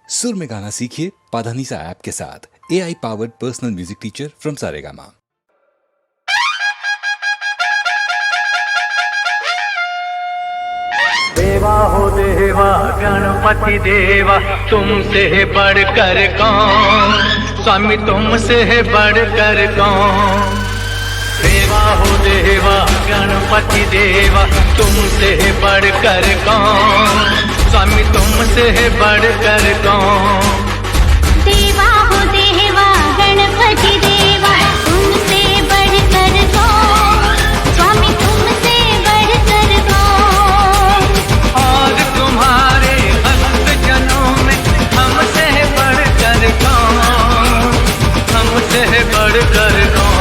सुर में गाना सीखिए पाधानीसा ऐप के साथ। AI powered personal music teacher from Saregama. देवा हो देवा गणपति देवा, तुमसे बढ़कर कौन, स्वामी तुमसे बढ़कर कौन। देवा हो देवा गणपति देवा, तुमसे बढ़कर कौन, स्वामी तुमसे बढ़कर कौन। देवा हो देवा गणपति देवा, तुमसे बढ़कर कौन, स्वामी तुमसे बढ़कर कौन। और तुम्हारे भक्त जनों में हमसे बढ़कर कौन, हमसे बढ़कर कौन।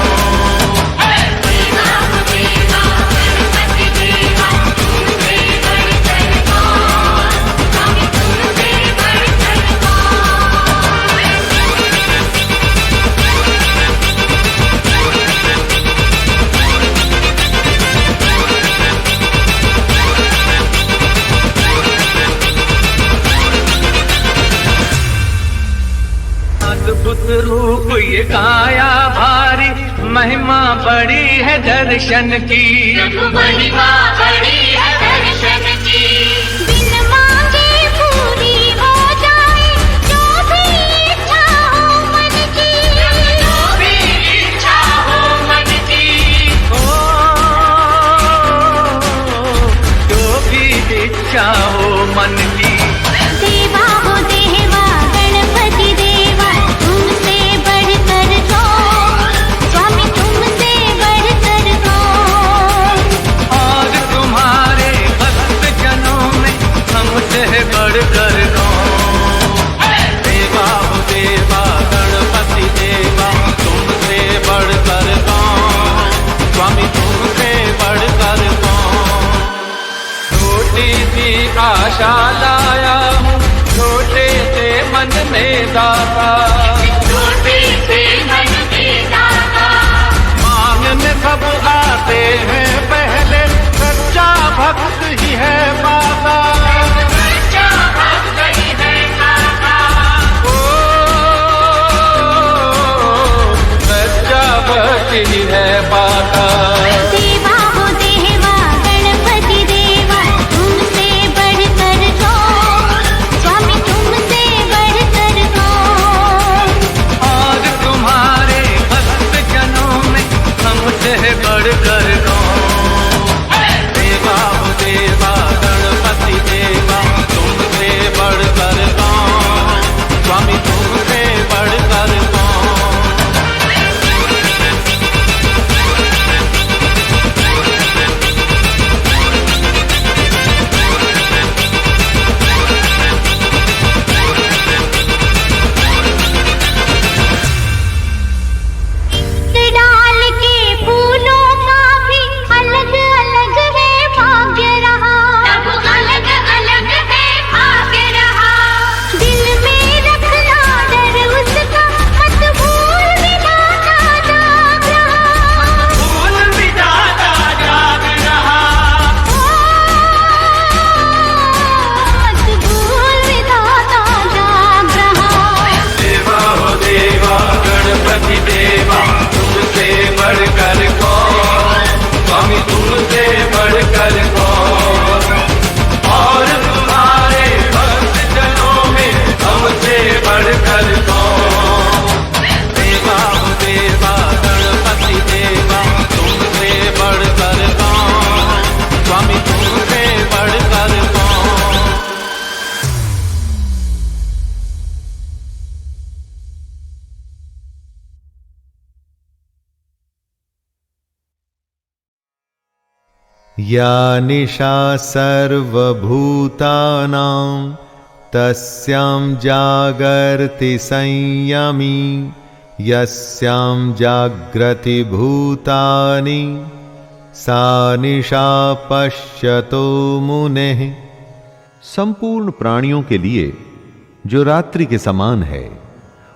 अद्भुत रूप ये काया भारी, महिमा बड़ी है दर्शन की, महिमा बड़ी है दर्शन की। बिन मांगे पूरी हो जाए जो भी इच्छा हो मन की, जो भी इच्छा हो मन की। जो भी इच्छा हो मन की। देवा हो देवा गणपति देवा, तुमसे बढ़कर कौन, स्वामी तुमसे बढ़कर कौन। और तुम्हारे भक्त जनों में हमसे बढ़कर कौन। देवा हो देवा गणपति देवा, तुमसे बढ़कर कौन, स्वामी तुमसे बढ़कर कौन। छोटी सी आशा लाया हूँ, छोटे से मन में दाता, छोटे से मन में दाता। मांगने सब आते हैं पहले, सच्चा भक्त ही है माता। सच्चा भक्त ही है माता। सच्चा भक्त ही है माता। देवा हो देवा गणपति देवा, तुमसे बढ़कर कौन, स्वामी तुमसे बढ़कर कौन। और तुम्हारे भक्त जनों में हमसे बढ़कर कौन। देवा हो देवा गणपति देवा, तुमसे बढ़कर कौन, स्वामी तुमसे बढ़कर कौन। डाल के फूलों का भी अलग अलग है भाग्य रहा, सब अलग अलग है भाग्य रहा। दिल में रखना डर उसका, मत भूल विधाता जाग रहा। फूल विधाता जाग रहा। मत भूल विधाता जाग रहा। देवा हो देवा गणपति देवा, तुमसे बढ़कर कौन, स्वामी तुमसे बढ़कर कौन। और तुम्हारे भक्त जनों में हमसे बढ़कर कौन। देवा हो देवा गणपति देवा, तुमसे बढ़कर कौन, स्वामी तुमसे बढ़कर कौन। या निशा सर्वभूतानां तस्यां जागर्ति संयमी, यस्यां जाग्रति भूतानि सा निशा पश्यतो मुनेः। संपूर्ण प्राणियों के लिए जो रात्रि के समान है,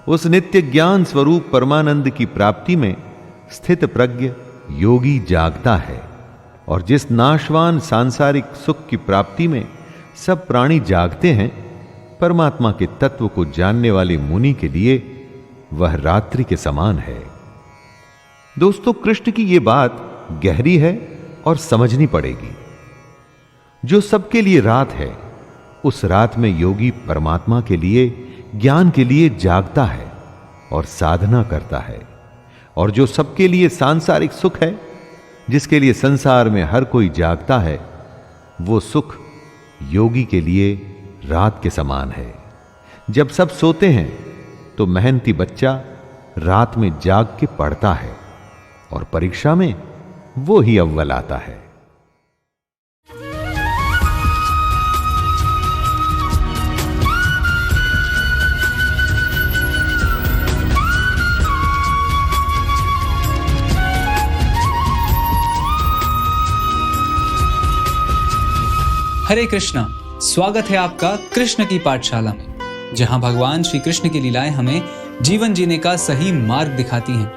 उस नित्य ज्ञान स्वरूप परमानंद की प्राप्ति में स्थित प्रज्ञ योगी जागता है, और जिस नाशवान सांसारिक सुख की प्राप्ति में सब प्राणी जागते हैं, परमात्मा के तत्व को जानने वाले मुनि के लिए वह रात्रि के समान है। दोस्तों, कृष्ण की यह बात गहरी है और समझनी पड़ेगी। जो सबके लिए रात है, उस रात में योगी परमात्मा के लिए, ज्ञान के लिए जागता है और साधना करता है। और जो सबके लिए सांसारिक सुख है, जिसके लिए संसार में हर कोई जागता है, वो सुख योगी के लिए रात के समान है। जब सब सोते हैं तो मेहनती बच्चा रात में जाग के पढ़ता है और परीक्षा में वो ही अव्वल आता है। हरे कृष्णा, स्वागत है आपका कृष्ण की पाठशाला में, जहां भगवान श्री कृष्ण की लीलाएं हमें जीवन जीने का सही मार्ग दिखाती हैं।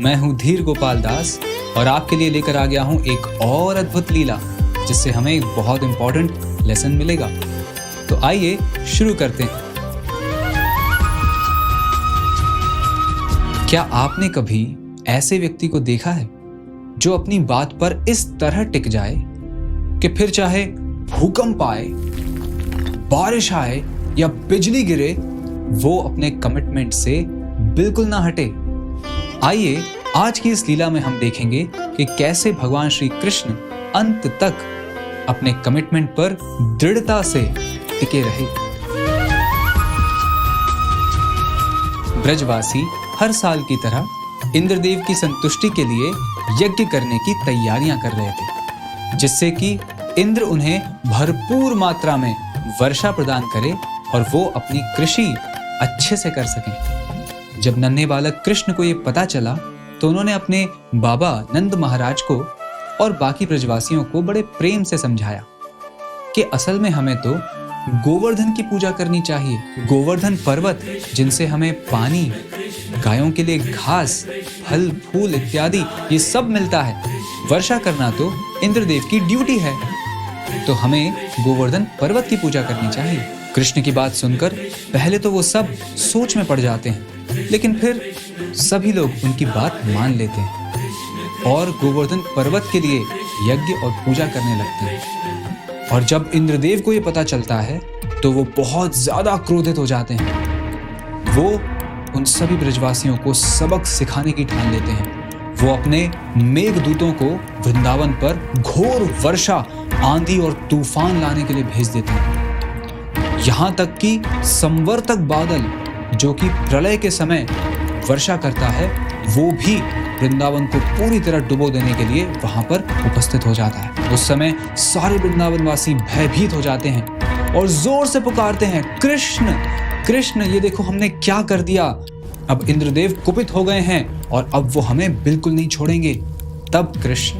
मैं हूं धीर गोपाल दास और आपके लिए लेकर आ गया हूं एक और अद्भुत लीला, जिससे हमें एक बहुत इंपॉर्टेंट लेसन मिलेगा। तो आइए शुरू करते हैं। क्या आपने कभी ऐसे व्यक्ति को देखा है जो अपनी बात पर इस तरह टिक जाए कि फिर चाहे भूकंप आए, बारिश आए या बिजली गिरे, वो अपने कमिटमेंट से बिल्कुल ना हटे? आइए आज की इस लीला में हम देखेंगे कि कैसे भगवान श्री कृष्ण अंत तक अपने कमिटमेंट पर दृढ़ता से टिके रहे। ब्रजवासी हर साल की तरह इंद्रदेव की संतुष्टि के लिए यज्ञ करने की तैयारियां कर रहे थे, जिससे कि इंद्र उन्हें भरपूर मात्रा में वर्षा प्रदान करे और वो अपनी कृषि अच्छे से कर सकें। जब नन्हे बालक कृष्ण को ये पता चला तो उन्होंने अपने बाबा नंद महाराज को और बाकी ब्रजवासियों को बड़े प्रेम से समझाया कि असल में हमें तो गोवर्धन की पूजा करनी चाहिए। गोवर्धन पर्वत, जिनसे हमें पानी, गायों के लिए घास, फल फूल इत्यादि ये सब मिलता है। वर्षा करना तो इंद्रदेव की ड्यूटी है, तो हमें गोवर्धन पर्वत की पूजा करनी चाहिए। कृष्ण की बात सुनकर पहले तो वो सब सोच में पड़ जाते हैं, लेकिन फिर सभी लोग उनकी बात मान लेते हैं और गोवर्धन पर्वत के लिए यज्ञ और पूजा करने लगते हैं। और जब इंद्रदेव को ये पता चलता है तो वो बहुत ज्यादा क्रोधित हो जाते हैं। वो उन सभी ब्रजवासियों को सबक सिखाने की ठान लेते हैं। वो अपने मेघदूतों को वृंदावन पर घोर वर्षा, आंधी और तूफान लाने के लिए भेज देते हैं। यहां तक कि संवर्तक बादल, जो कि प्रलय के समय वर्षा करता है, वो भी वृंदावन को पूरी तरह डुबो देने के लिए वहां पर उपस्थित हो जाता है। उस समय सारे वृंदावनवासी भयभीत हो जाते हैं और जोर से पुकारते हैं, कृष्ण कृष्ण, ये देखो हमने क्या कर दिया। अब इंद्रदेव कुपित हो गए हैं और अब वो हमें बिल्कुल नहीं छोड़ेंगे। तब कृष्ण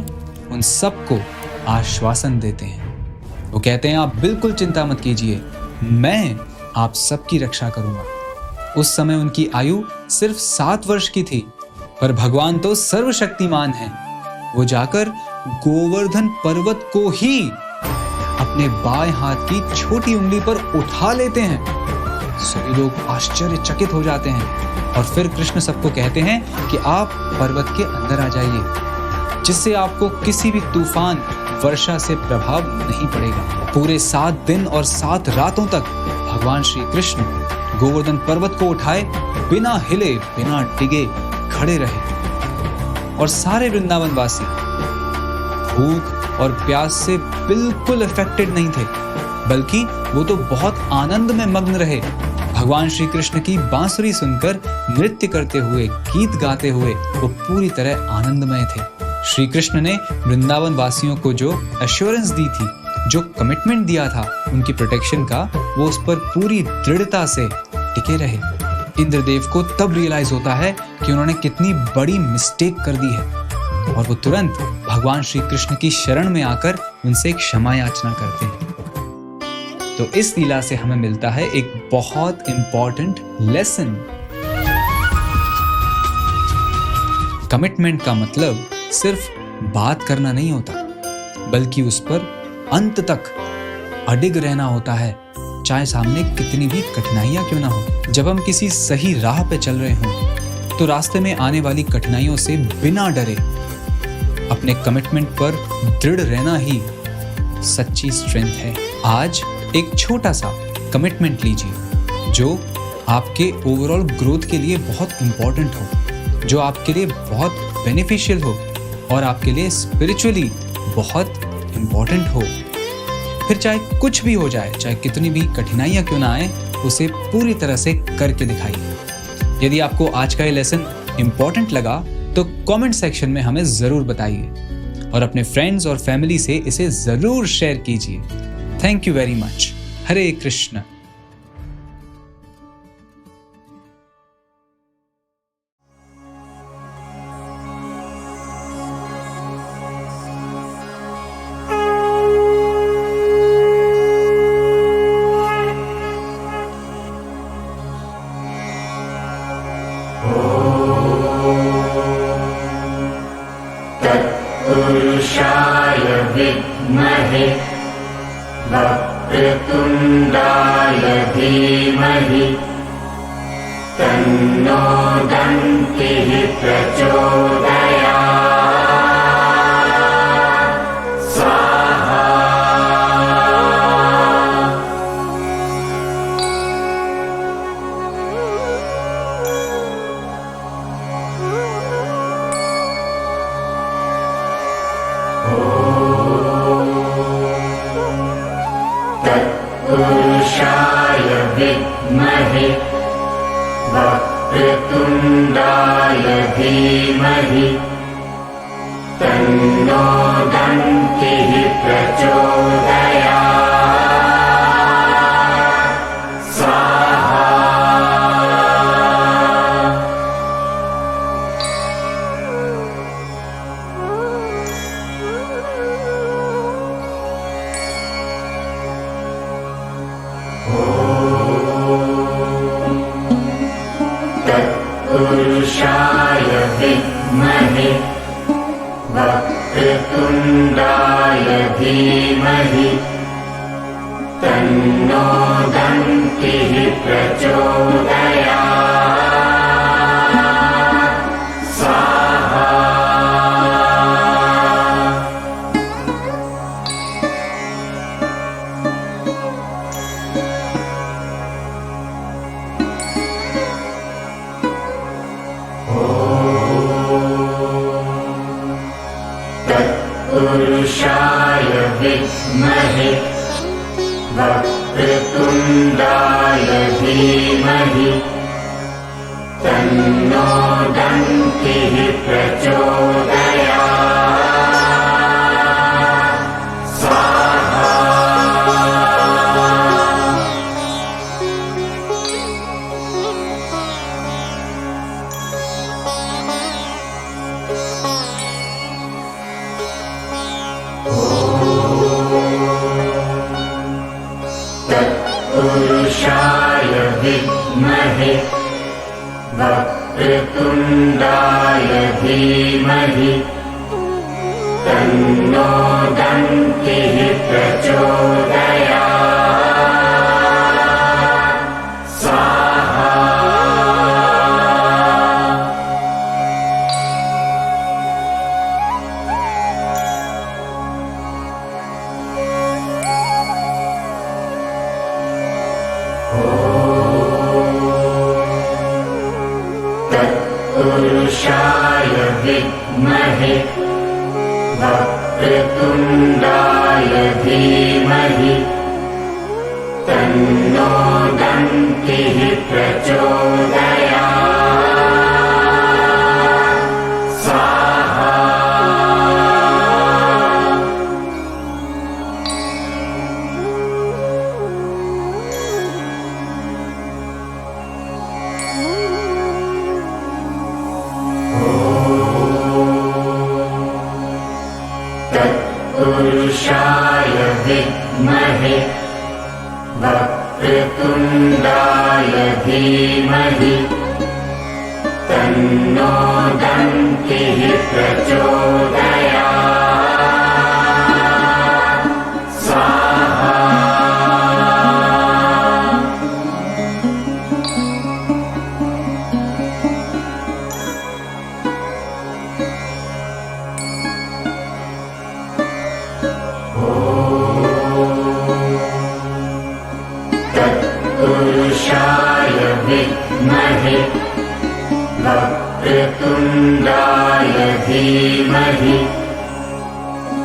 उन सबको आश्वासन देते हैं। वो कहते हैं, आप बिल्कुल चिंता मत कीजिए, मैं आप सबकी रक्षा करूंगा। उस समय उनकी आयु सिर्फ 7 वर्ष की थी, पर भगवान तो सर्वशक्तिमान हैं। वो जाकर गोवर्धन पर्वत को ही अपने बाएं हाथ की छोटी उंगली पर उठा लेते हैं। सभी लोग आश्चर्यचकित हो जाते हैं और फिर कृष्ण सबको कहते हैं कि आप पर्वत के अंदर आ जाइए, जिससे आपको किसी भी तूफान, वर्षा से प्रभाव नहीं पड़ेगा। पूरे 7 दिन और 7 रातों तक भगवान श्री कृष्ण गोवर्धन पर्वत को उठाए बिना हिले, बिना डिगे खड़े रहे और सारे वृंदावनवासी भूख और प्यास से बिल्कुल अफेक्टेड नहीं थे, बल्कि वो तो बहुत आनंद में मग्न रहे। भगवान श्री कृष्ण की बांसुरी सुनकर नृत्य करते हुए, गीत गाते हुए वो पूरी तरह आनंदमय थे। श्री कृष्ण ने वृंदावन वासियों को जो एश्योरेंस दी थी, जो कमिटमेंट दिया था उनकी प्रोटेक्शन का, वो उस पर पूरी दृढ़ता से टिके रहे। इंद्रदेव को तब रियलाइज होता है कि उन्होंने कितनी बड़ी मिस्टेक कर दी है और वो तुरंत भगवान श्री कृष्ण की शरण में आकर उनसे क्षमा याचना करते हैं। तो इस लीला से हमें मिलता है एक बहुत इंपॉर्टेंट लेसन। कमिटमेंट का मतलब सिर्फ बात करना नहीं होता, बल्कि उस पर अंत तक अडिग रहना होता है, चाहे सामने कितनी भी कठिनाइयां क्यों ना हो। जब हम किसी सही राह पे चल रहे हों तो रास्ते में आने वाली कठिनाइयों से बिना डरे अपने कमिटमेंट पर दृढ़ रहना ही सच्ची स्ट्रेंथ है। आज एक छोटा सा कमिटमेंट लीजिए जो आपके ओवरऑल ग्रोथ के लिए बहुत इंपॉर्टेंट हो, जो आपके लिए बहुत बेनिफिशियल हो और आपके लिए स्पिरिचुअली बहुत इंपॉर्टेंट हो। फिर चाहे कुछ भी हो जाए, चाहे कितनी भी कठिनाइयां क्यों ना आए, उसे पूरी तरह से करके दिखाइए। यदि आपको आज का ये लेसन इंपॉर्टेंट लगा तो कमेंट सेक्शन में हमें जरूर बताइए और अपने फ्रेंड्स और फैमिली से इसे जरूर शेयर कीजिए। Thank you very much. Hare Krishna. पुरुषाय विद्महे वक्रतुण्डाय धीमहि तन्नो दन्तिः प्रचोदयात्। स्वाहा। तत्पुरुषाय विद्महे वक्रतुण्डाय धीमहि तन्नो दन्तिः प्रचोदयात्। स्वाहा। तत्पुरुषाय विद्महे वक्रतुण्डाय धीमहि तन्नो दन्तिः प्रचोदयात्। स्वाहा। तत्पुरुषाय विद्महे वक्रतुण्डाय धीमहि तन्नो दन्तिः प्रचोदयात्। स्वाहा। तत्पुरुषाय विद्महे वक्रतुण्डाय धीमहि तन्नो दन्तिः प्रचोदयात्। स्वाहा। तत्पुरुषाय विद्महे वक्रतुण्डाय धीमहि तन्नो दन्तिः प्रचोदयात्। स्वाहा। तत्पुरुषाय विद्महे वक्रतुण्डाय धीमहि तन्नो दन्तिः प्रचोदयात्। स्वाहा। विद्महे वक्रतुण्डाय धीमहि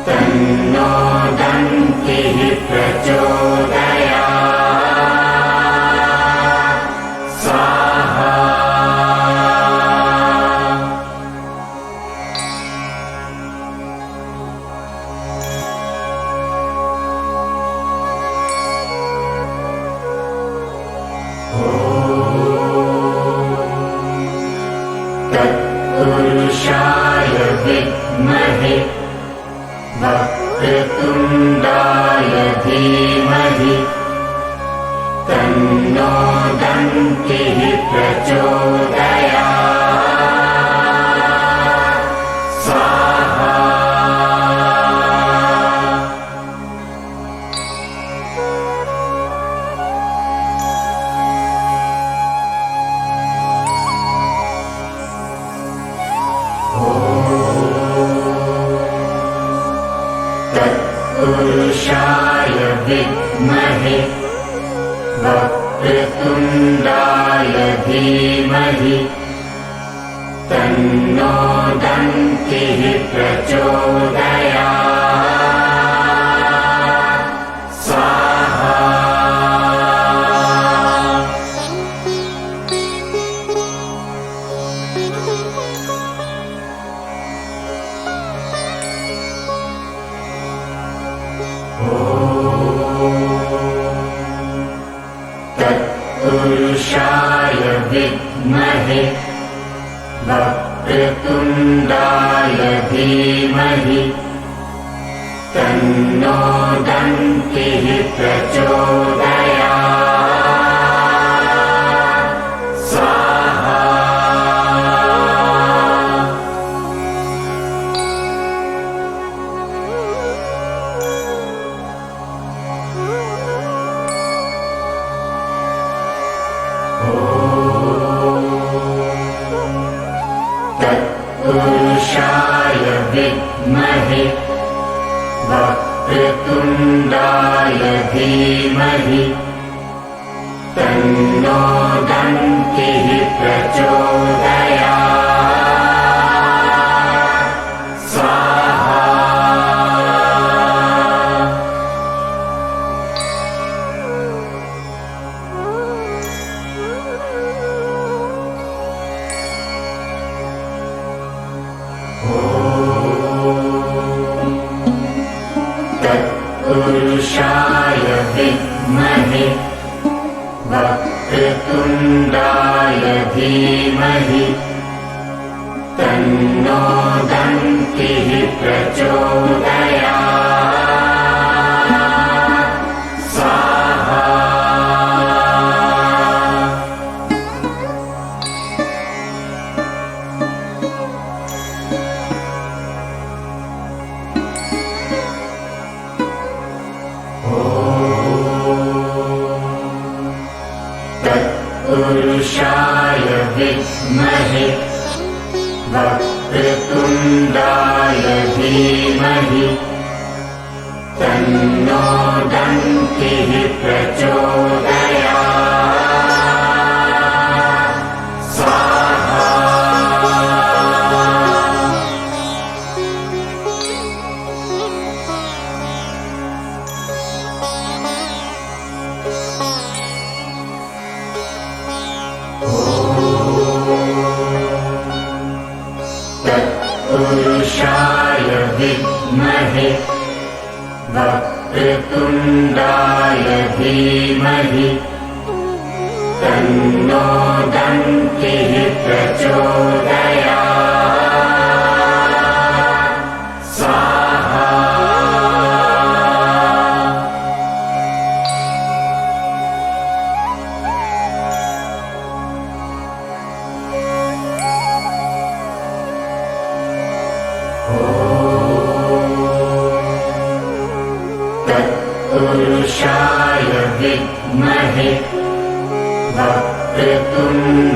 तन्नो दन्तिः प्रचोदयात् स्वाहा। तत्पुरुषाय विद्महे वक्रतुण्डाय धीमहि तन्नो दन्तिः प्रचोदयात् स्वाहा। तत्पुरुषाय विद्महे वक्रतुण्डाय धीमहि तन्नो दन्तिः प्रचोदयात् स्वाहा। तत्पुरुषाय विद्महे वक्रतुण्डाय धीमहि तन्नो दन्तिः प्रचोदयात् स्वाहा। तत्पुरुषाय विद्महे वक्रतुण्डाय धीमहि तन्नो दन्तिः प्रचोदयात् स्वाहा। तत्पुरुषाय विद्महे वक्रतुण्डाय धीमहि तन्नो दन्तिः प्रचोदयात् स्वाहा। तत्पुरुषाय विद्महे वक्रतुण्डाय धीमहि तन्नो दन्तिः प्रचोदयात् स्वाहा। तत्पुरुषाय विद्महे वक्रतुण्डाय धीमहि तन्नो दन्तिः प्रचोदयात् स्वाहा। तत्पुरुषाय विद्महे वक्रतुण्डाय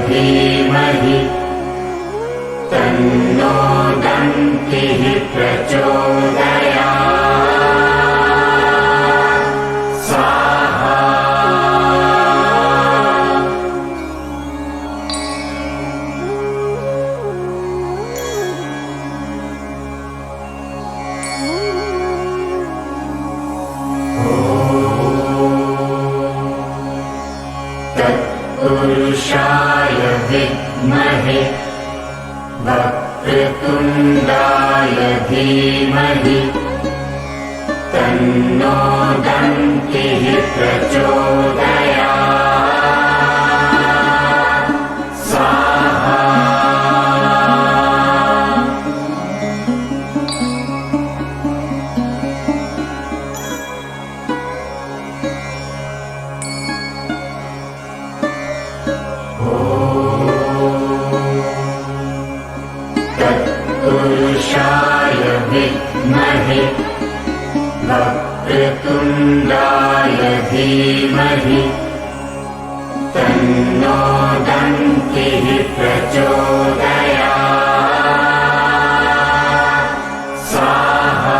धीमहि तन्नो दन्तिः प्रचोदयात् स्वाहा। तत्पुरुषाय विद्महे वक्रतुण्डाय धीमहि तन्नो दन्तिः प्रचोदयात् स्वाहा। तत्पुरुषाय विद्महे वक्रतुण्डाय धीमहि तन्नो दन्तिः प्रचोदयात् स्वाहा।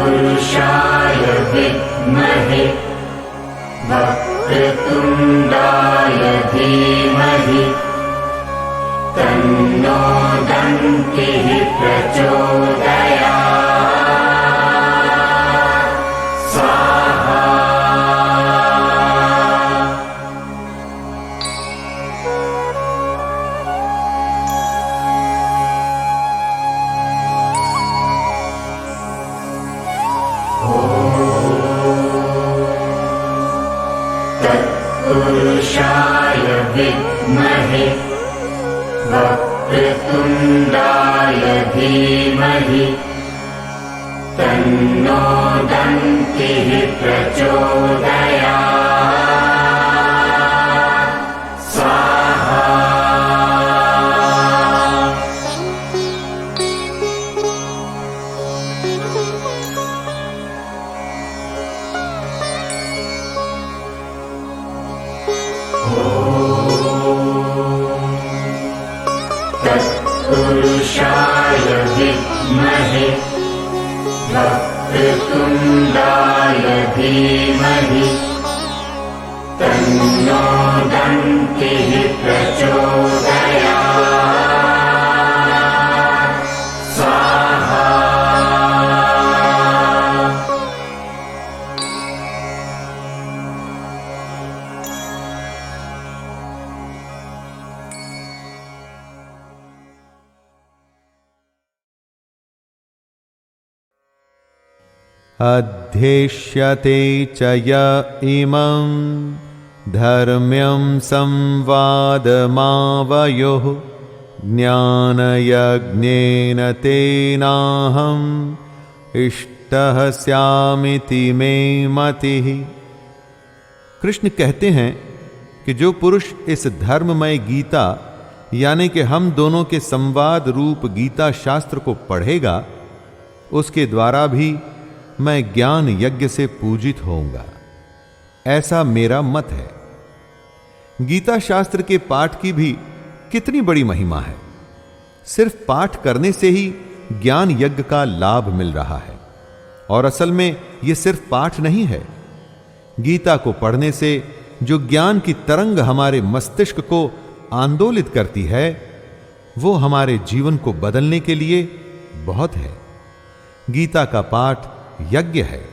तत्पुरुषाय विद्महे वक्रतुण्डाय धीमहि तन्नो दन्तिः प्रचोदयात् स्वाहा। तत्पुरुषाय विद्महे वक्रतुण्डाय धीमहि तन्नो दन्तिः प्रचोदयात् स्वाहा। तत्पुरुषाय विद्महे वक्रतुण्डाय धीमहि तन्नो दन्तिः प्रचोदयात् स्वाहा। अध्येष्यते च य इमं धर्म्यं संवादमावयोः ज्ञानयज्ञेन तेनाहम् इष्टः स्यामिति मे मतिः। कृष्ण कहते हैं कि जो पुरुष इस धर्ममय गीता यानी कि हम दोनों के संवाद रूप गीता शास्त्र को पढ़ेगा उसके द्वारा भी मैं ज्ञान यज्ञ से पूजित होऊंगा, ऐसा मेरा मत है। गीता शास्त्र के पाठ की भी कितनी बड़ी महिमा है। सिर्फ पाठ करने से ही ज्ञान यज्ञ का लाभ मिल रहा है और असल में यह सिर्फ पाठ नहीं है। गीता को पढ़ने से जो ज्ञान की तरंग हमारे मस्तिष्क को आंदोलित करती है वो हमारे जीवन को बदलने के लिए बहुत है। गीता का पाठ यज्ञ है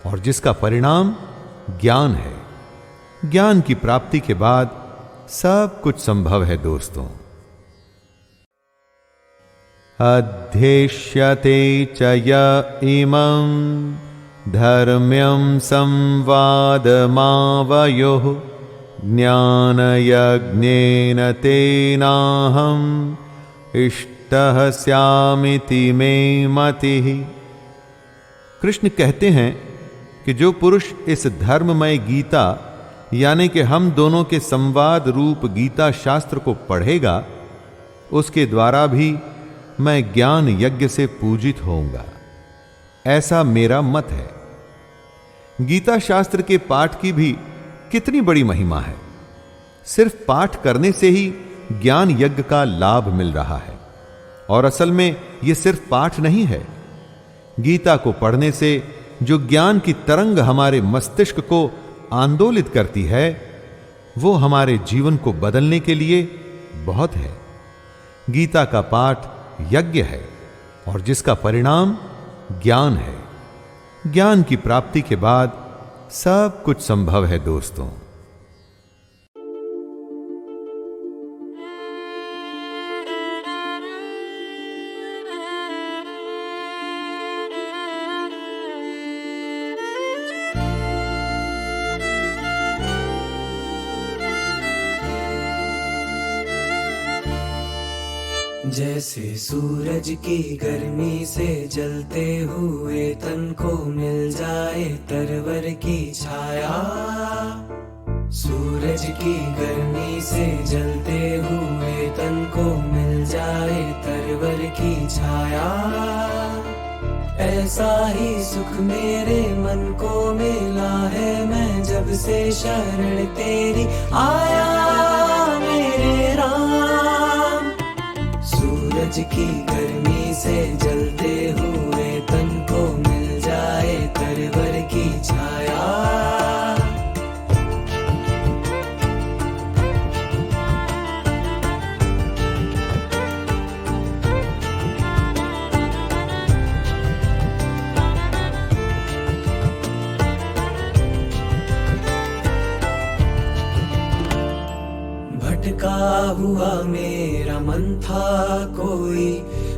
और जिसका परिणाम ज्ञान है। ज्ञान की प्राप्ति के बाद सब कुछ संभव है दोस्तों। अध्येष्यते च य इमं धर्म्यं संवादमावयोः ज्ञानयज्ञेन तेनाहम् इष्टः स्यामिति मे मतिः। कृष्ण कहते हैं कि जो पुरुष इस धर्ममय गीता यानी कि हम दोनों के संवाद रूप गीता शास्त्र को पढ़ेगा उसके द्वारा भी मैं ज्ञान यज्ञ से पूजित होऊंगा, ऐसा मेरा मत है। गीता शास्त्र के पाठ की भी कितनी बड़ी महिमा है। सिर्फ पाठ करने से ही ज्ञान यज्ञ का लाभ मिल रहा है और असल में यह सिर्फ पाठ नहीं है। गीता को पढ़ने से जो ज्ञान की तरंग हमारे मस्तिष्क को आंदोलित करती है वो हमारे जीवन को बदलने के लिए बहुत है। गीता का पाठ यज्ञ है और जिसका परिणाम ज्ञान है। ज्ञान की प्राप्ति के बाद सब कुछ संभव है दोस्तों। जैसे सूरज की गर्मी से जलते हुए तन को मिल जाए तरवर की छाया। सूरज की गर्मी से जलते हुए तन को मिल जाए तरवर की छाया। ऐसा ही सुख मेरे मन को मिला है मैं जब से शरण तेरी आया मेरे राम। सूरज की गर्मी से जलते हुए तन को मिल जाए तरवर की छाया। भटका हुआ मेरा मन था कोई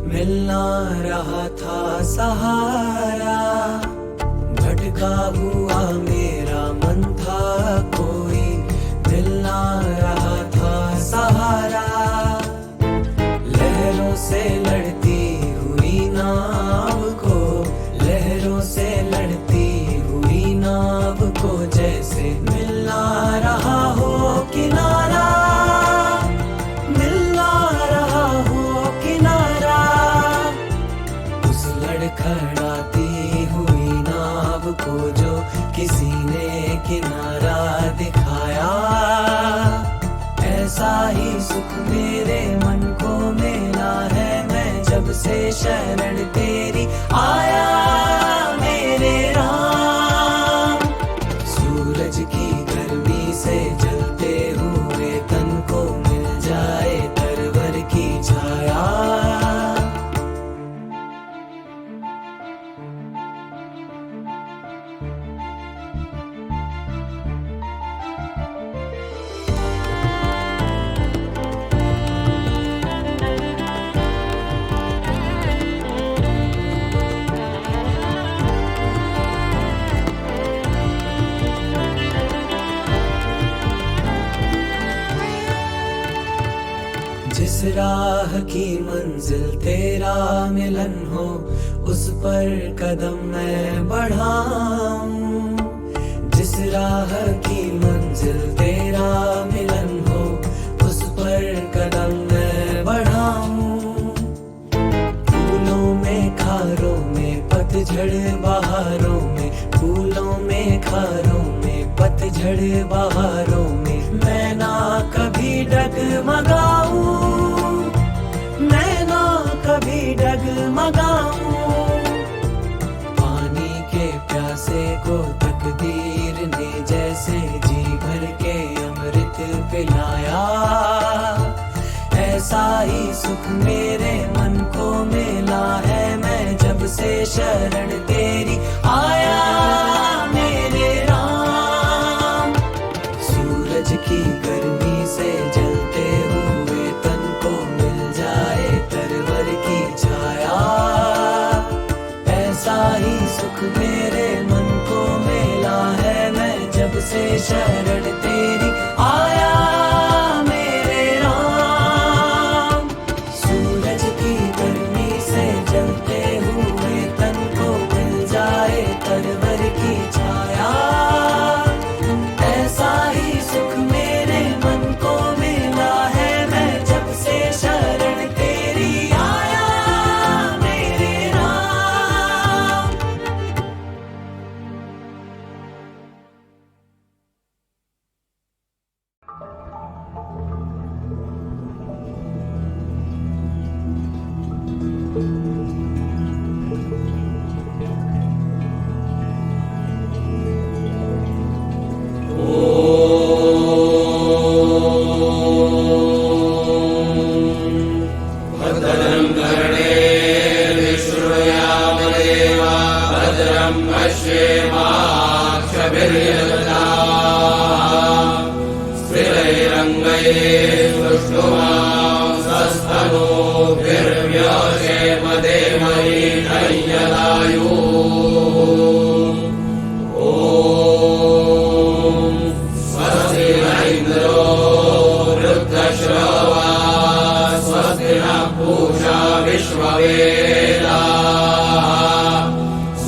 मिलना रहा था सहारा। भटका हुआ मेरा मन था कोई मिलना रहा था सहारा। लहरों से लड़ती हुई नाव को, लहरों से लड़ती हुई नाव को जैसे मिलना रहा हो किनारा। खड़ाती हुई नाव को जो किसी ने किनारा दिखाया। ऐसा ही सुख मेरे मन को मिला है मैं जब से शरण तेरी आया मेरे राम। सूरज की गर्मी से जलते हुए तन को मिल जाए तरवर की छाया। जिस राह की मंजिल तेरा मिलन हो उस पर कदम मैं बढ़ाऊं। जिस राह की मंजिल तेरा मिलन हो उस पर कदम मैं बढ़ाऊं। फूलों में खारों में पतझड़ बहारों में, फूलों में खारों में पतझड़ बहारों में मैं ना कभी डगमगाऊं, मैं ना कभी डगमगाऊं। पानी के प्यासे को तकदीर ने जैसे जी भर के अमृत पिलाया। ऐसा ही सुख मेरे मन को मिला है मैं जब से शरण तेरी आया मेरे राम। सूरज की गर्मी से जलते हुए तन को मिल जाए तरवर की छाया। ऐसा ही सुख मेरे मन को मिला है मैं जब से शरण तेरी आया मेरे राम। सूरज की गर्मी से जलते हुए तन को मिल जाए तरवर की छाया। ऐसा ही सुख मेरे मन को मिला है मैं जब से शरण तेरी आया मेरे राम।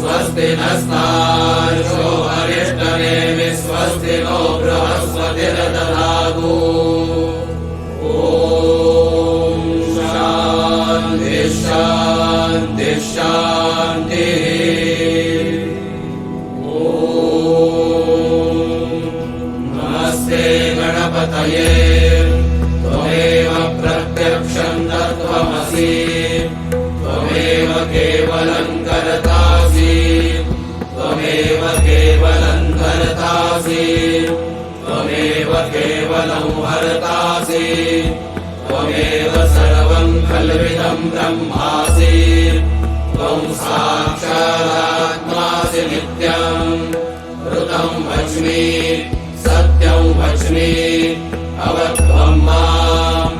स्वस्ति नस्तार्क्ष्यो अरिष्टनेमिः स्वस्ति नो बृहस्पतिर्दधातु। ॐ शान्ति शान्ति शान्तिः। नमस्ते गणपतये त्वमेव प्रत्यक्षं तत्त्वमसि त्वमेव केवलं कर्तासि त्वमेव केवलं कर्तासि त्वमेव केवलं हर्तासि त्वमेव सर्वं कल्पितं ब्रह्मासि त्वं साक्षादात्मासि नित्यं ऋतं वच्मि सत्यं वच्मि अवत्वं माम्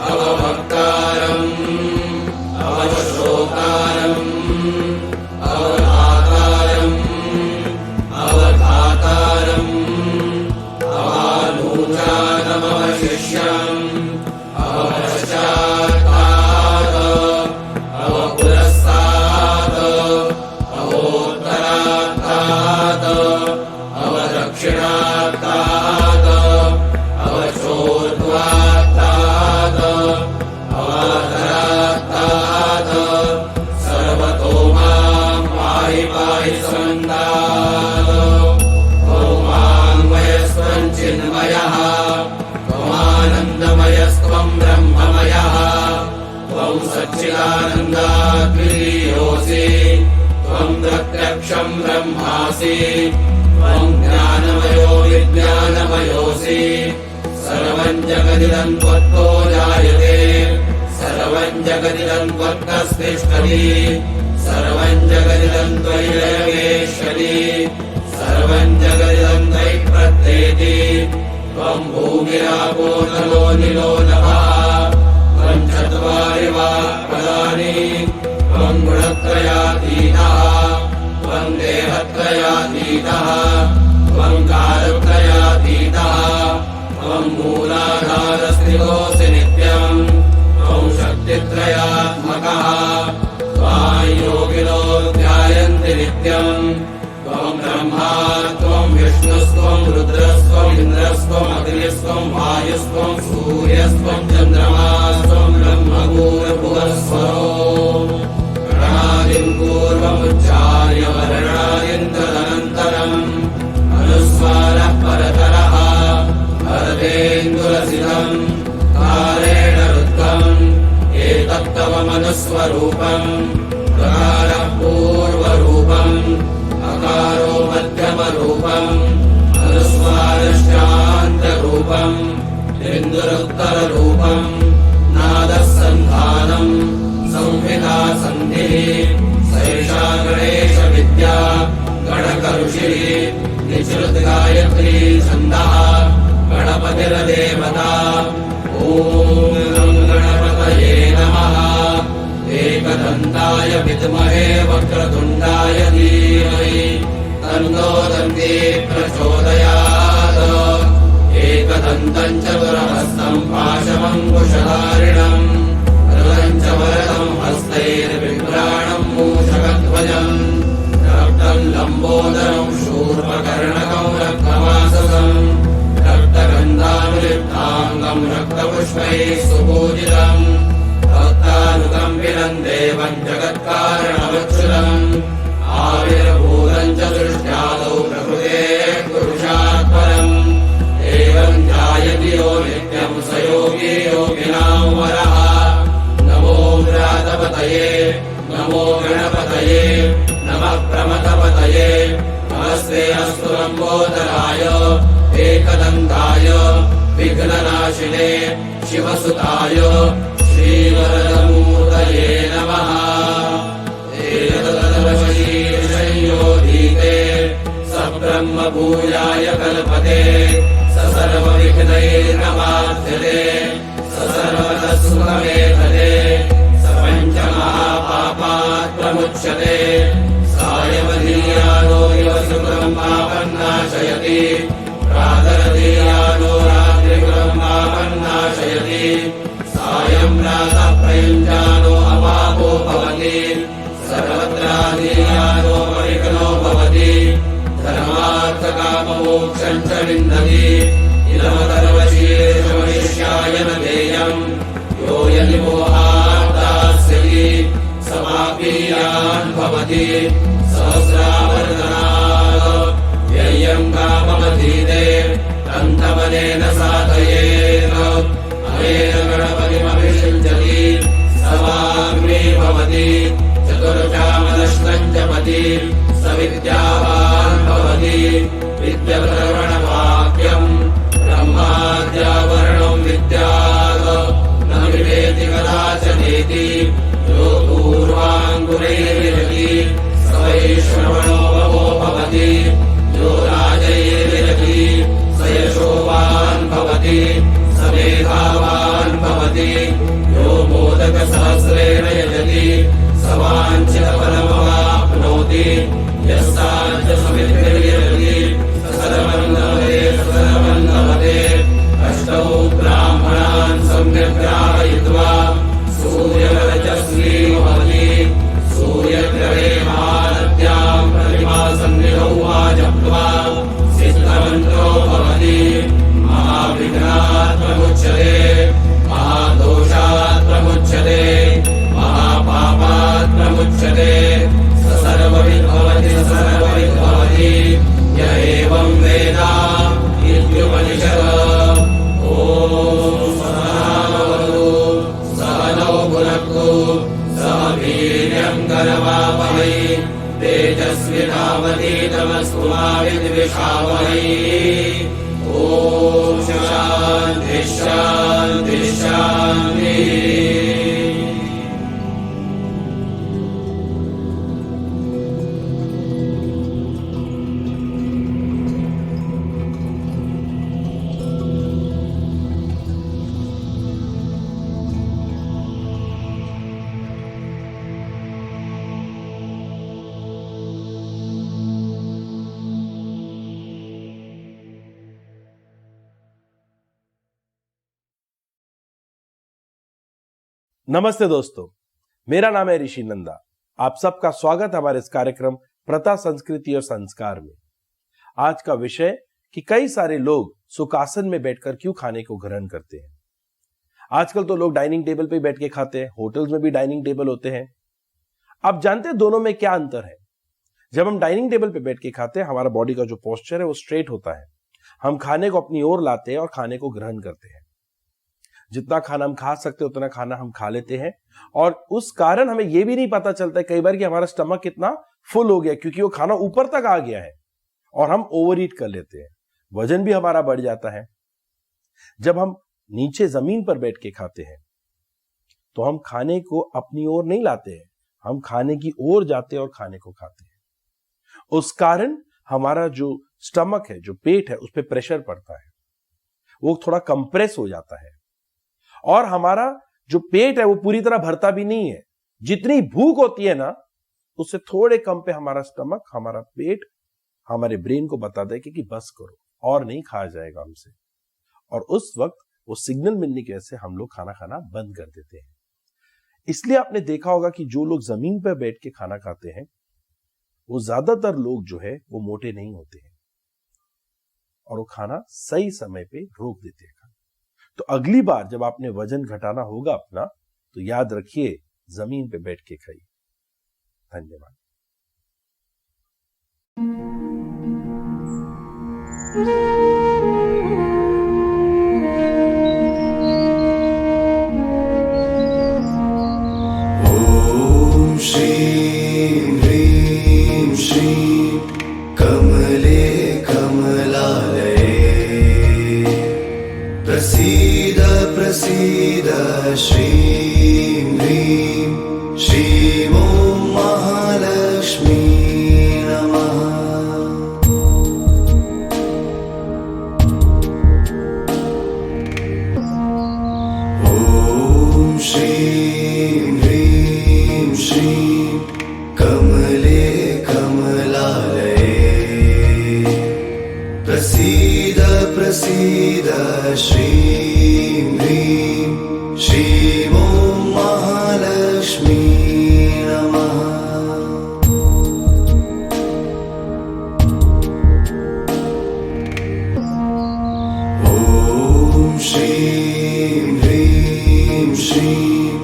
अवभक्तारम् अवशोकारम् अवधातारम् अवधातारम् अवानूचानमवशिष्यम् अवपश्चात्तात् अवपुरस्तात् अवोत्तरात्तात् अवदक्षिणात्तात् अवचोर्ध्वात्तात् अवाधरात्तात् सर्वतो मां पाहि पाहि समन्तात्। त्वं वाङ्मयस्त्वं चिन्मयः त्वमानन्दमयस्त्वं ब्रह्ममयः त्वं सच्चिदानन्दाद्वितीयोऽसि त्वं प्रत्यक्षं ब्रह्मासि त्वं ज्ञानमयो विज्ञानमयोऽसि सर्वं जगदिदं त्वत्तो जायते सर्वं जगदिदं त्वत्तस्तिष्ठति सर्वं जगदिदं त्वयि लयमेष्यति सर्वं जगदिदं त्वयि प्रत्येति त्वं भूमिरापो नलो निलो नभः त्वं चत्वारि वाक्पदानि त्वं गुणत्रयातीतः त्वं देहत्रयातीतः त्वं कालत्रयातीतः त्वं मूलाधारस्थितोऽसि नित्यम् त्वं शक्तित्रयात्मकः त्वां योगिनो ध्यायन्ति नित्यम् त्वं ब्रह्मा त्वं विष्णुस्त्वं रुद्रस्त्वं इन्द्रस्त्वं अग्निस्त्वं वायुस्त्वं सूर्यस्त्वं चन्द्रमास्त्वं ब्रह्मभूर्भुवस्वरो गणादिं पूर्वमुच्चार्य वर्णादिं तदनन्तरम् अनुस्वारः परतरः भरतेन्दुरसितं कालेन रुद्धम् एतत्तवमनुस्वरूपम् प्रकारः पूर्वरूपम् अकारो मध्यमरूपम् अनुस्वारश्चान्तरूपम् इन्दुरुत्तररूपम् नादः सन्धानम् संहिता सन्धिः सैषा गणेशविद्या गणकऋषिः निश्रुतगायत्री छन्दः गणपतिर्देवता। ॐ गणपतये नमः। एकदन्ताय विद्महे वक्रतुण्डाय धीमहि तन्नो दन्ती प्रचोदयात्। एकदन्तं चतुरहस्तं पाशमङ्कुशधारिणम् रथं च वरदं हस्तैर्बिभ्राणं मूषकध्वजम् रक्तं लम्बोदरं शूर्पकर्णकं रक्तवाससम् रक्तगन्धानुलिप्ताङ्गं रक्तपुष्पैः सुपूजितम् भक्तानुकम्पिनं देवं जगत्कारणमच्युतम् आविर्भूतं च सृष्ट्यादौ प्रकृतेः पुरुषात् परम् एवं ध्यायति यो नित्यं स योगी योगिनां वरः। नमो व्रातपतये नमो गणपतये नमः प्रमथपतये नमस्ते अस्तु लम्बोदराय एकदन्ताय विघ्ननाशिने शिवसुताय श्रीवरदमूर्तये नमः। एतदवशीर्षयोधीते स ब्रह्मभूयाय कल्पते स सर्वविघ्नैर्नमाध्यते विमोहादास्यति समापीयान् भवति सहस्रावर्तनात् यय्यं काममधीते तन्तमनेन साधयेत् अनेन गणपतिमभिषिञ्चति समाग्ने भवति चतुर्जामदश्नं जपति सविद्यावान् भवति विद्याधर्मणवाक्यम् ब्रह्माद्यावरणं विद्यात् न विवेति कदाचनेति यो पूर्वाङ्कुरैर्विरति स वै श्रवणो भवो भवति यो राजैर्विरति स यशोवान् भवति स मेधावान् भवति यो मोदकसहस्रेण यजति स वाञ्छितफलमवाप्नोति यस्ताञ्च सर्वन्नमते अष्टौ ब्राह्मणान् सम्यग्राहयित्वा सूर्यवर्चस्वी भवति सूर्यग्रहे महानद्यां प्रतिमासन्निधौ वा जप्त्वा सिद्धमन्त्रो भवति महाविघ्नात् प्रमुच्यते महादोषात् प्रमुच्यते महापापात् प्रमुच्यते स सर्वविद् भवति स सर्वविद् भवति य एवं वेद इत्युपनिषत्। ॐ सहनावतु सहनौ भुनक्तु सह वीर्यं करवावहै तेजस्विनावधीतमस्तु मा विद्विषावहै। ॐ शान्ति शान्ति शान्तिः। नमस्ते दोस्तों, मेरा नाम है ऋषि नंदा। आप सबका स्वागत है हमारे इस कार्यक्रम प्रथा संस्कृति और संस्कार में। आज का विषय कि कई सारे लोग सुखासन में बैठकर क्यों खाने को ग्रहण करते हैं। आजकल तो लोग डाइनिंग टेबल पे बैठ के खाते हैं, होटल्स में भी डाइनिंग टेबल होते हैं। आप जानते हैं दोनों में क्या अंतर है? जब हम डाइनिंग टेबल पे बैठ के खाते हैं, हमारा बॉडी का जो पोस्चर है वो स्ट्रेट होता है। हम खाने को अपनी ओर लाते हैं और खाने को ग्रहण करते हैं। जितना खाना हम खा सकते हैं उतना खाना हम खा लेते हैं और उस कारण हमें यह भी नहीं पता चलता है कई बार कि हमारा स्टमक कितना फुल हो गया, क्योंकि वो खाना ऊपर तक आ गया है और हम ओवर ईट कर लेते हैं। वजन भी हमारा बढ़ जाता है। जब हम नीचे जमीन पर बैठ के खाते हैं तो हम खाने को अपनी ओर नहीं लाते हैं, हम खाने की ओर जाते हैं और खाने को खाते हैं। उस कारण हमारा जो स्टमक है, जो पेट है, उस पर प्रेशर पड़ता है, वो थोड़ा कंप्रेस हो जाता है और हमारा जो पेट है वो पूरी तरह भरता भी नहीं है। जितनी भूख होती है ना, उससे थोड़े कम पे हमारा स्टमक, हमारा पेट हमारे ब्रेन को बता दे कि बस करो और नहीं खाया जाएगा हमसे। और उस वक्त वो सिग्नल मिलने की वजह से हम लोग खाना खाना बंद कर देते हैं। इसलिए आपने देखा होगा कि जो लोग जमीन पर बैठ के खाना खाते हैं वो ज्यादातर लोग जो है वो मोटे नहीं होते हैं और वो खाना सही समय पे रोक देते हैं। तो अगली बार जब आपने वजन घटाना होगा अपना, तो याद रखिए जमीन पे बैठ के खाइए। धन्यवाद। ॐ श्रीं ह्रीं श्रीं कमले कमलालये प्रसीद प्रसीद श्रीं ह्रीं श्रीं ॐ महालक्ष्मी नमः। ॐ श्रीं ह्रीं श्रीं कमले कमलालये प्रसीद प्रसीद श्रीं ह्रीं श्रीं ॐ महालक्ष्मी नमः। ॐ श्रीं ह्रीं श्रीं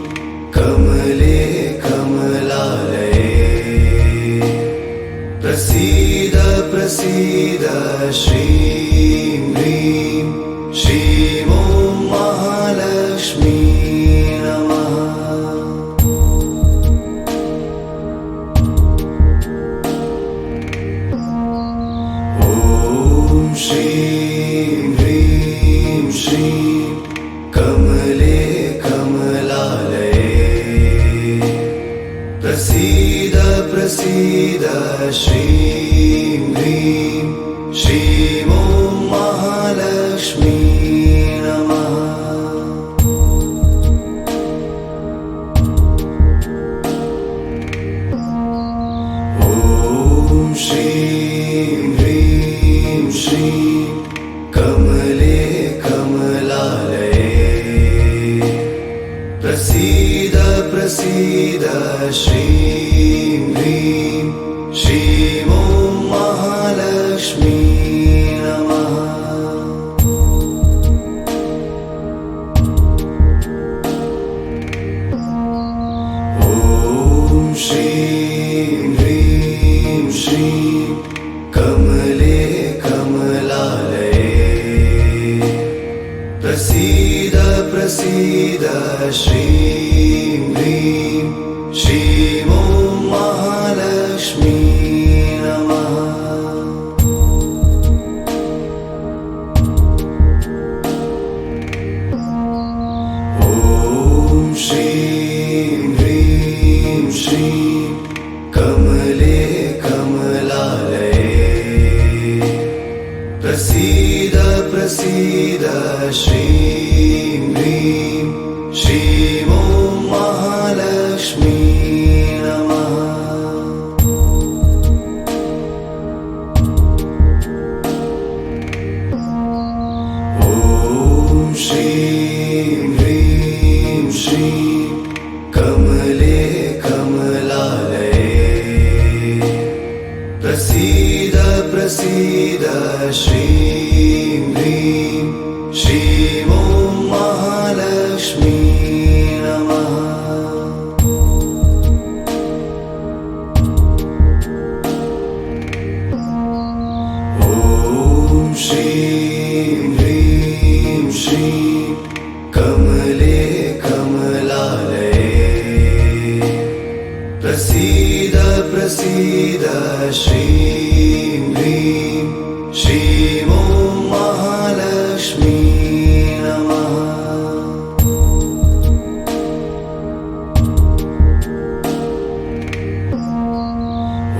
श्रीं ॐ महालक्ष्मी नमः। ॐ श्रीं ह्रीं श्रीं कमले कमलालये प्रसीद प्रसीद श्रीं ह्रीं श्रीं ॐ महालक्ष्मी नमः। ॐ श्रीं ह्रीं श्रीं कमले कमलालये प्रसीद प्रसीद श्रीं ह्रीं श्रीं ॐ महालक्ष्मी नमः। ॐ श्रीं ह्रीं श्रीं कमले कमलालये प्रसीद प्रसीद श्रीं ह्रीं श्रीं ॐ महालक्ष्मी नमः। ॐ श्रीं ह्रीं श्रीं कमले कमलालये प्रसीद प्रसीद श्रीं ह्रीं श्रीं ॐ महालक्ष्मी नमः। ॐ श्रीं ह्रीं श्रीं कमले कमलालये प्रसीद प्रसीद श्रीं ह्रीं श्रीं ॐ महालक्ष्मी नमः। ॐ श्रीं ह्रीं श्रीं कमले कमलालये प्रसीद प्रसीद श्रीं ह्रीं श्रीं ॐ महालक्ष्मी नमः।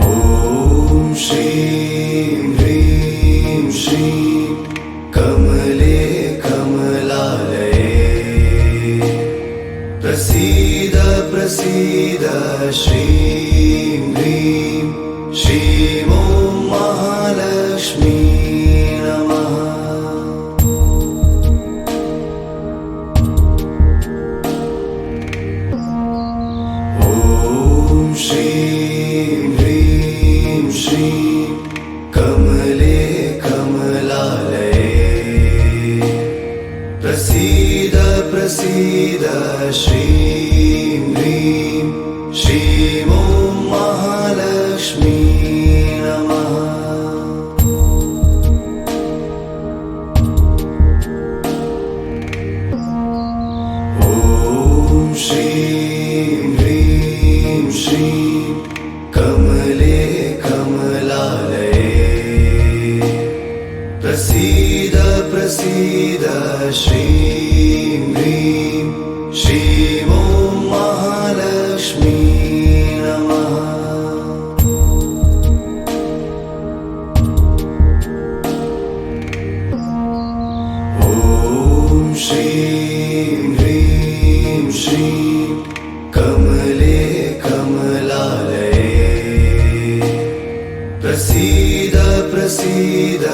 ॐ श्रीं ह्रीं श्रीं कमले कमलालये प्रसीद प्रसीद श्रीं ह्रीं श्रीं ॐ महालक्ष्मी नमः। ॐ श्रीं ह्रीं श्रीं कमले कमलालये प्रसीद प्रसीद श्रीं ह्रीं श्रीं ॐ महालक्ष्मी नमः। ॐ श्रीं ह्रीं श्रीं कमले कमलालये प्रसीद प्रसीद श्रीं ह्रीं श्रीं ॐ महालक्ष्मी नमः। ॐ श्रीं ह्रीं श्रीं कमले कमलालये प्रसीद प्रसीद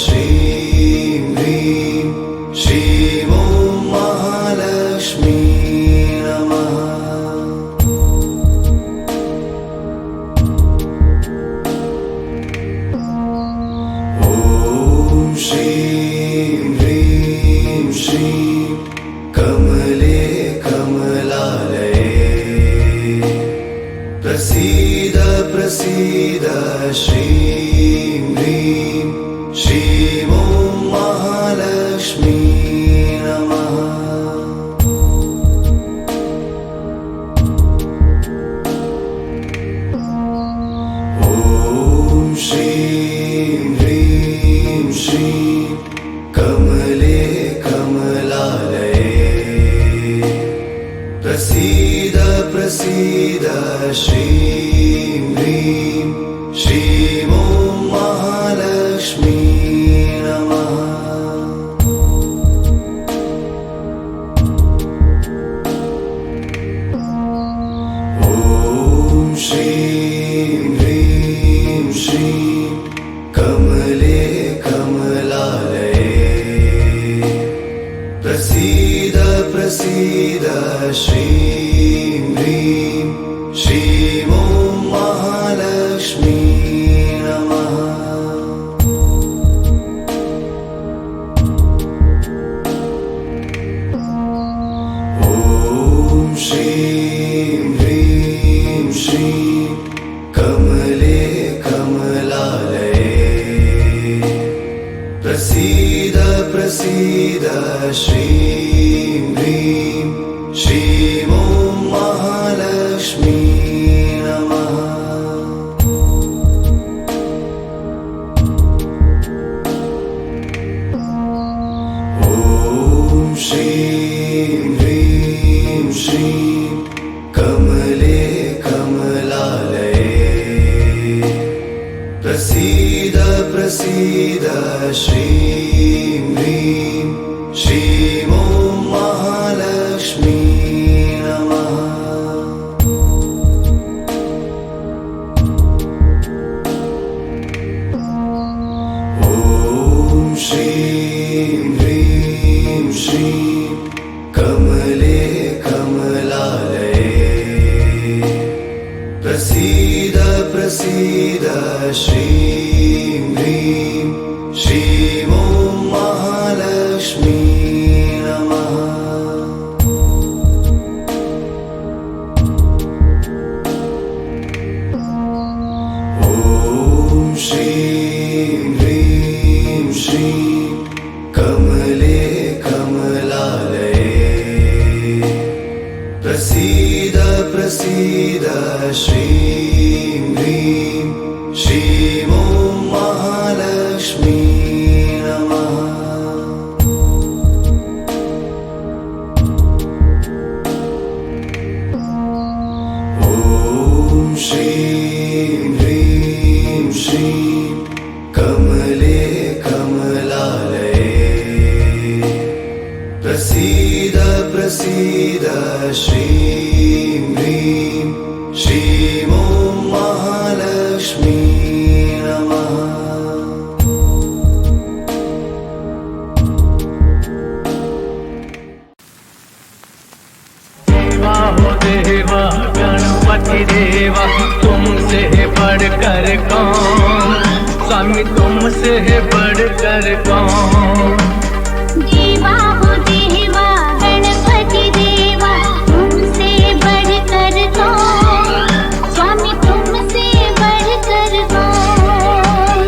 श्रीं ह्रीं श्रीं ॐ महालक्ष्मी नमः। ॐ श्रीं ह्रीं श्रीं कमले कमलालये प्रसीद प्रसीद श्रीं ह्रीं श्रीं ॐ महालक्ष्मी प्रसीद प्रसीद श्रीं ह्रीं श्रीं ॐ महालक्ष्मी नमः। ॐ श्रीं ह्रीं श्रीं कमले कमलालये प्रसीद प्रसीद श्रीं ह्रीं श्रीं ॐ महालक्ष्मी नमः। ॐ श्रीं ह्रीं श्रीं कमले कमलालये प्रसीद प्रसीद श्रीं ह्रीं श्रीं ॐ महालक्ष्मी नमः। ॐ श्रीं ह्रीं श्रीं कमले कमलालये प्रसीद प्रसीद श्रीं ह्रीं श्रीं ॐ महालक्ष्मी नमः। ॐ श्रीं ह्रीं श्रीं कमले कमलालये प्रसीद प्रसीद श्रीं ह्रीं श्रीं ॐ महालक्ष्मी नमः। ॐ श्रीं ह्रीं श्रीं कमले कमलालये प्रसीद प्रसीद श्रीं ह्रीं श्रीं ॐ महालक्ष्मी नमः। देवा हो देवा गणपति देवा तुमसे बढ़कर कौन, स्वामी तुमसे बढ़कर कौन। देवा हो देवा गणपति देवा तुमसे बढ़कर कौन, स्वामी तुमसे बढ़कर कौन।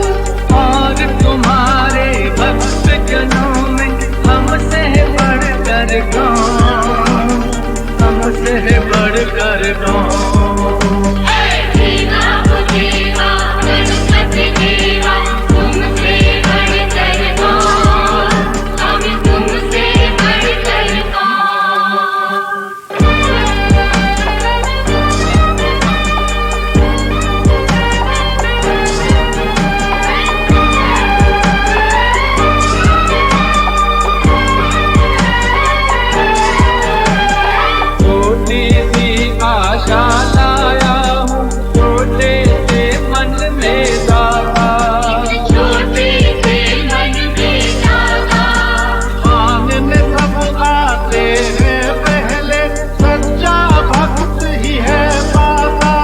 और तुम्हारे भक्त जनों में हमसे बढ़कर कौन, हमसे बढ़कर कौन। देवा हो देवा गणपति देवा तुमसे बढ़कर कौन, स्वामी तुमसे बढ़कर छोटी सी आशा लाया हूँ छोटे से मन में दागा, छोटे से मन में जागा। आंगन सब आते हैं पहले सच्चा भक्त ही है बाबा।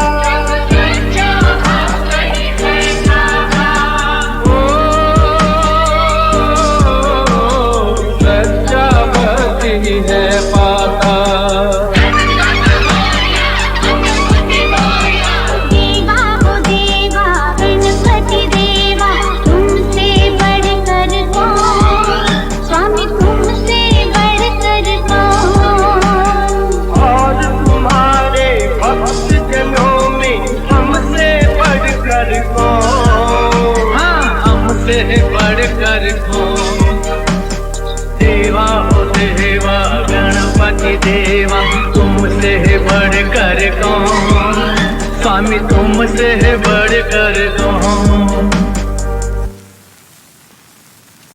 सच्चा भक्त ही है बाबा। ओ सच्चा भक्त ही है पाता। देवा हो देवा गणपति देवा तुमसे बढ़कर कौन, स्वामी तुमसे बढ़कर कौन। और तुम्हारे भक्त जनों में हमसे बढ़कर कौन, हाँ हमसे बढ़कर कौन। देवा हो देवा गणपति देवा तुमसे बढ़कर कौन, स्वामी तुमसे बढ़कर कौन।